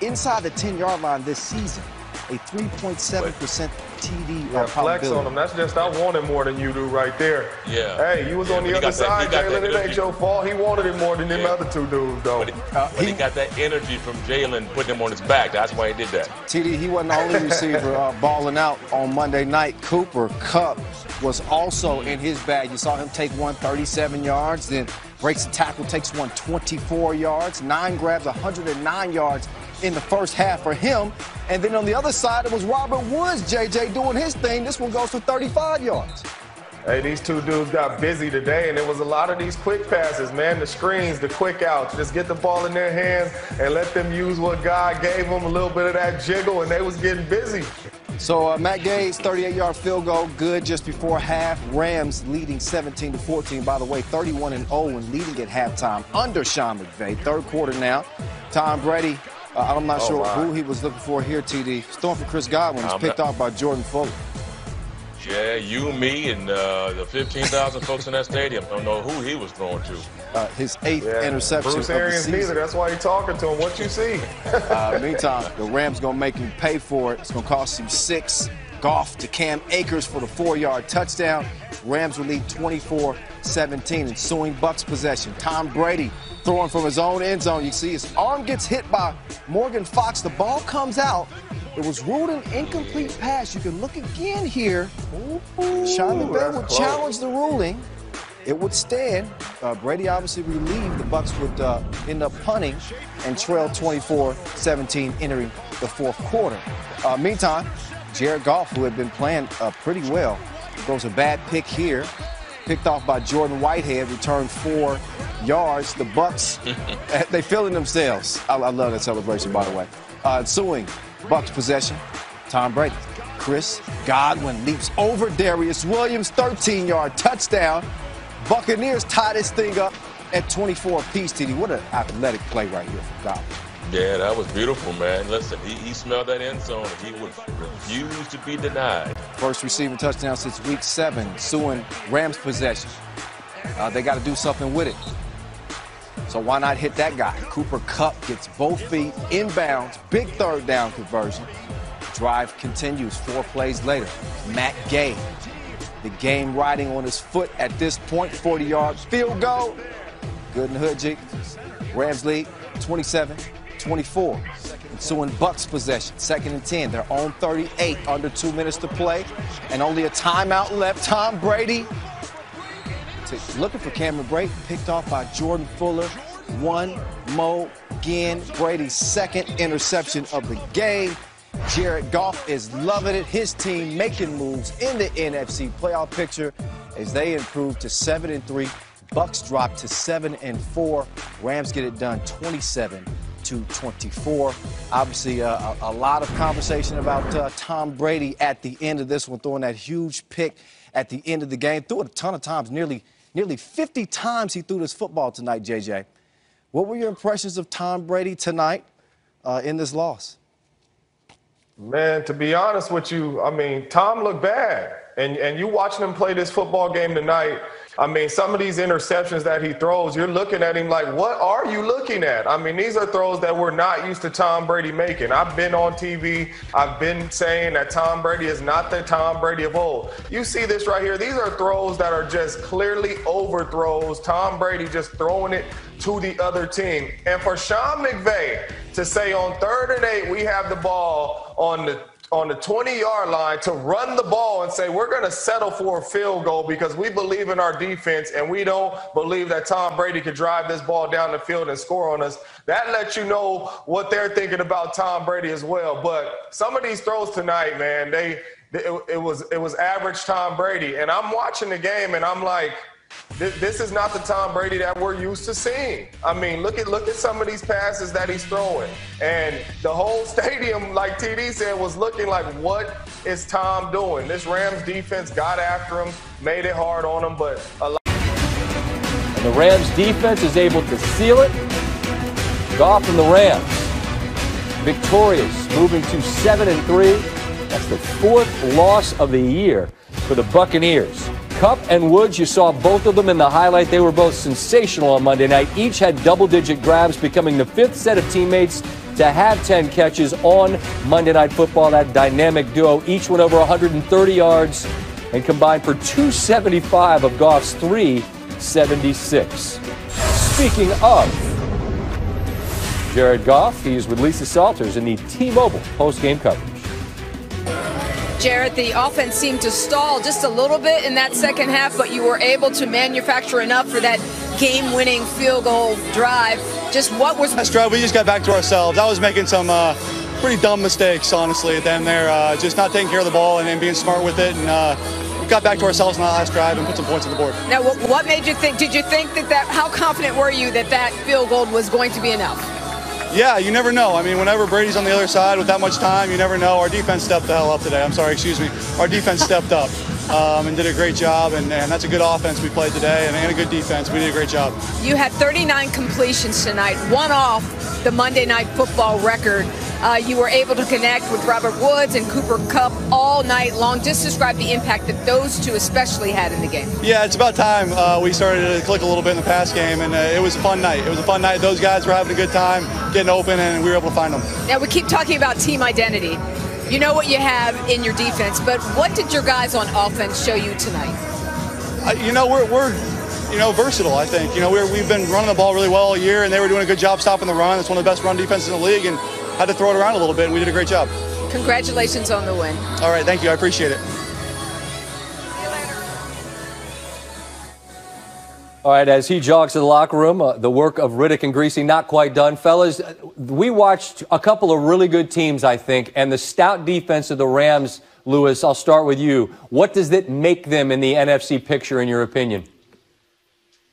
inside the 10-yard line this season, a 3.7% TD flex probability. on him. That's just, I want it more than you do right there. Yeah. Hey, you was on the other side, Jalen. It ain't your fault. He wanted it more than them other two dudes, though. But he got that energy from Jalen putting him on his back. That's why he did that. TD, he wasn't the only receiver balling out on Monday night. Cooper Kupp was also in his bag. You saw him take one 37 yards, then breaks the tackle, takes one 24 yards, 9 grabs, 109 yards in the first half for him. And then on the other side, it was Robert Woods, JJ, doing his thing. This one goes for 35 yards. Hey, these two dudes got busy today, and it was a lot of these quick passes, man. The screens, the quick outs. Just get the ball in their hands and let them use what God gave them, a little bit of that jiggle, and they was getting busy. So Matt Gay's 38-yard field goal, good just before half. Rams leading 17-14. By the way, 31-0 and leading at halftime under Sean McVay. Third quarter now. Tom Brady, I'm not sure who he was looking for here, TD. Throwing for Chris Godwin. He's picked off by Jordan Fuller. Yeah, you, me, and the 15,000 folks in that stadium don't know who he was throwing to. His 8th interception Bruce Arians neither. That's why he's talking to him. What you see? Meantime, the Rams going to make him pay for it. It's going to cost him 6. Goff to Cam Akers for the 4-yard touchdown. Rams will lead 24-17. Ensuing Bucs possession. Tom Brady throwing from his own end zone. You see his arm gets hit by Morgan Fox. The ball comes out. It was ruled an incomplete pass. You can look again here. Sean McVay would challenge the ruling. It would stand. Brady obviously relieved. The Bucs would end up punting and trail 24-17 entering the fourth quarter. Meantime, Jared Goff, who had been playing pretty well, throws a bad pick here. Picked off by Jordan Whitehead, returned 4 yards. The Bucs, they feeling themselves. I love that celebration, by the way. Ensuing Bucs possession, Tom Brady. Chris Godwin leaps over Darius Williams, 13-yard touchdown. Buccaneers tie this thing up at 24 apiece, TD. What an athletic play right here from Godwin. Yeah, that was beautiful, man. Listen, he smelled that end zone. He would refuse to be denied. First receiving touchdown since week 7, ensuing Rams possession. They got to do something with it. So why not hit that guy? Cooper Kupp gets both feet inbounds, big third down conversion. Drive continues 4 plays later. Matt Gay, the game riding on his foot at this point, 40-yard field goal. Good in the hood, G. Rams lead 27-24. Ensuing Bucs possession, 2nd and 10. They're on 38, under 2 minutes to play, and only a timeout left. Tom Brady looking for Cameron Brate, picked off by Jordan Fuller. One more again. Brady's 2nd interception of the game. Jared Goff is loving it. His team making moves in the NFC playoff picture as they improve to 7-3. Bucs drop to 7-4. Rams get it done 27-24. Obviously, a lot of conversation about Tom Brady at the end of this one, throwing that huge pick at the end of the game. Threw it a ton of times, nearly 50 times he threw this football tonight, JJ. What were your impressions of Tom Brady tonight in this loss? Man, to be honest with you, I mean, Tom looked bad. And you watching him play this football game tonight, I mean, some of these interceptions that he throws, you're looking at him like, what are you looking at? I mean, these are throws that we're not used to Tom Brady making. I've been on TV. I've been saying that Tom Brady is not the Tom Brady of old. You see this right here. These are throws that are just clearly overthrows. Tom Brady just throwing it to the other team. And for Sean McVay to say on 3rd and 8, we have the ball on the 20-yard line to run the ball and say we're going to settle for a field goal because we believe in our defense and we don't believe that Tom Brady could drive this ball down the field and score on us. That lets you know what they're thinking about Tom Brady as well. But some of these throws tonight, man, it was average Tom Brady. And I'm watching the game and I'm like, this is not the Tom Brady that we're used to seeing. I mean, look at some of these passes that he's throwing. And the whole stadium, like TD said, was looking like, what is Tom doing? This Rams defense got after him, made it hard on him, but and the Rams defense is able to seal it. Goff and the Rams victorious, moving to 7-3. That's the 4th loss of the year for the Buccaneers. Kupp and Woods, you saw both of them in the highlight. They were both sensational on Monday night. Each had double-digit grabs, becoming the 5th set of teammates to have 10 catches on Monday Night Football. That dynamic duo, each went over 130 yards and combined for 275 of Goff's 376. Speaking of Jared Goff, he's with Lisa Salters in the T-Mobile post-game coverage. Jared, the offense seemed to stall just a little bit in that second half, but you were able to manufacture enough for that game-winning field goal drive. Just what was... Last drive, we just got back to ourselves. I was making some pretty dumb mistakes, honestly, at the end there. Just not taking care of the ball and being smart with it. And we got back to ourselves in the last drive and put some points on the board. Now, what made you think... Did you think that how confident were you that field goal was going to be enough? Yeah, you never know. I mean, whenever Brady's on the other side with that much time, you never know. Our defense stepped the hell up today. I'm sorry, excuse me. Our defense stepped up and did a great job, and that's a good offense we played today and a good defense. We did a great job. You had 39 completions tonight, one off the Monday Night Football record. You were able to connect with Robert Woods and Cooper Kupp all night long. Just describe the impact that those two especially had in the game. Yeah, it's about time we started to click a little bit in the pass game, and it was a fun night. It was a fun night. Those guys were having a good time, getting open, and we were able to find them. Now, we keep talking about team identity. You know what you have in your defense, but what did your guys on offense show you tonight? We're versatile, I think. We've been running the ball really well all year, and they were doing a good job stopping the run. It's one of the best run defenses in the league, and had to throw it around a little bit, and we did a great job. Congratulations on the win. All right, thank you. I appreciate it. All right, as he jogs to the locker room, the work of Riddick and Greasy not quite done. Fellas, we watched a couple of really good teams, I think, and the stout defense of the Rams, Lewis, I'll start with you. What does it make them in the NFC picture, in your opinion?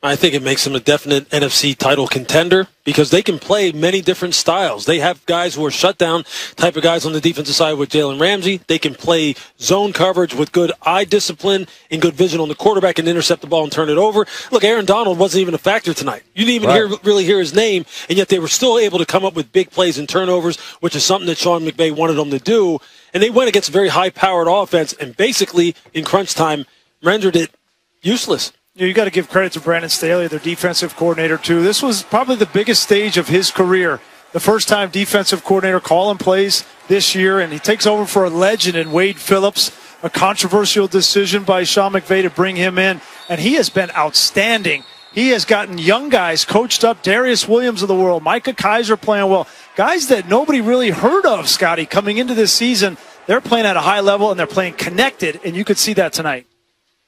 I think it makes them a definite NFC title contender because they can play many different styles. They have guys who are shutdown type of guys on the defensive side with Jalen Ramsey. They can play zone coverage with good eye discipline and good vision on the quarterback and intercept the ball and turn it over. Look, Aaron Donald wasn't even a factor tonight. You didn't even really hear his name, and yet they were still able to come up with big plays and turnovers, which is something that Sean McVay wanted them to do. And they went against a very high-powered offense and basically, in crunch time, rendered it useless. You got to give credit to Brandon Staley, their defensive coordinator, too. This was probably the biggest stage of his career. The first time defensive coordinator calling plays this year, and he takes over for a legend in Wade Phillips, a controversial decision by Sean McVay to bring him in, and he has been outstanding. He has gotten young guys coached up, Darius Williams of the world, Micah Kaiser playing well, guys that nobody really heard of, Scotty, coming into this season. They're playing at a high level, and they're playing connected, and you could see that tonight.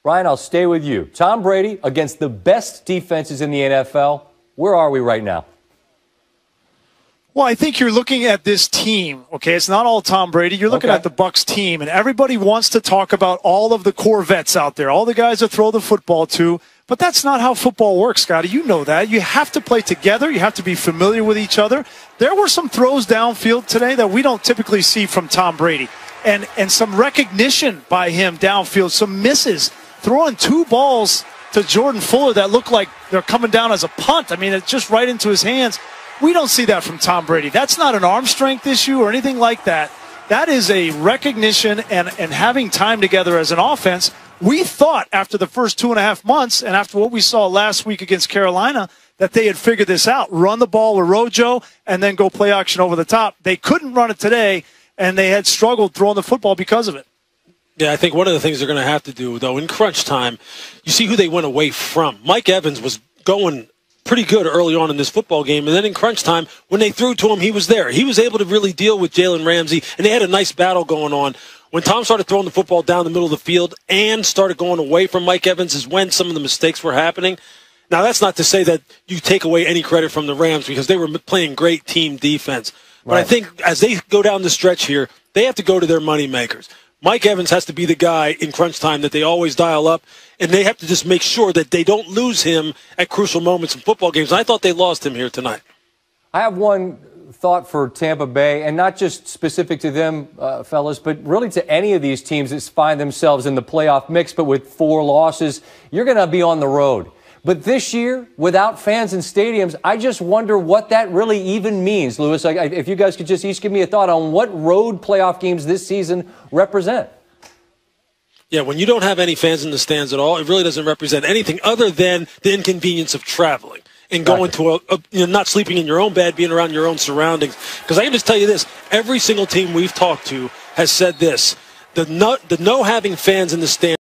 Ryan, I'll stay with you. Tom Brady against the best defenses in the NFL. Where are we right now? Well, I think you're looking at this team, okay? It's not all Tom Brady. You're looking at the Bucs team, and everybody wants to talk about all of the core vets out there, all the guys that throw the football to, but that's not how football works, Scotty. You know that. You have to play together. You have to be familiar with each other. There were some throws downfield today that we don't typically see from Tom Brady, and some recognition by him downfield, some misses. Throwing two balls to Jordan Fuller that look like they're coming down as a punt. I mean, it's just right into his hands. We don't see that from Tom Brady. That's not an arm strength issue or anything like that. That is a recognition and having time together as an offense. We thought after the first 2.5 months and after what we saw last week against Carolina that they had figured this out. Run the ball with Rojo and then go play action over the top. They couldn't run it today, and they had struggled throwing the football because of it. Yeah, I think one of the things they're going to have to do, though, in crunch time, you see who they went away from. Mike Evans was going pretty good early on in this football game, and then in crunch time, when they threw to him, he was there. He was able to really deal with Jalen Ramsey, and they had a nice battle going on. When Tom started throwing the football down the middle of the field and started going away from Mike Evans is when some of the mistakes were happening. Now, that's not to say that you take away any credit from the Rams because they were playing great team defense. But I think as they go down the stretch here, they have to go to their moneymakers. Mike Evans has to be the guy in crunch time that they always dial up, and they have to just make sure that they don't lose him at crucial moments in football games. And I thought they lost him here tonight. I have one thought for Tampa Bay, and not just specific to them, fellas, but really to any of these teams that find themselves in the playoff mix, but with 4 losses. You're going to be on the road. But this year, without fans in stadiums, I just wonder what that really even means, Lewis. If you guys could just each give me a thought on what road playoff games this season represent. Yeah, when you don't have any fans in the stands at all, it really doesn't represent anything other than the inconvenience of traveling. and going to not sleeping in your own bed, being around your own surroundings. Because I can just tell you this, every single team we've talked to has said this, the no having fans in the stands.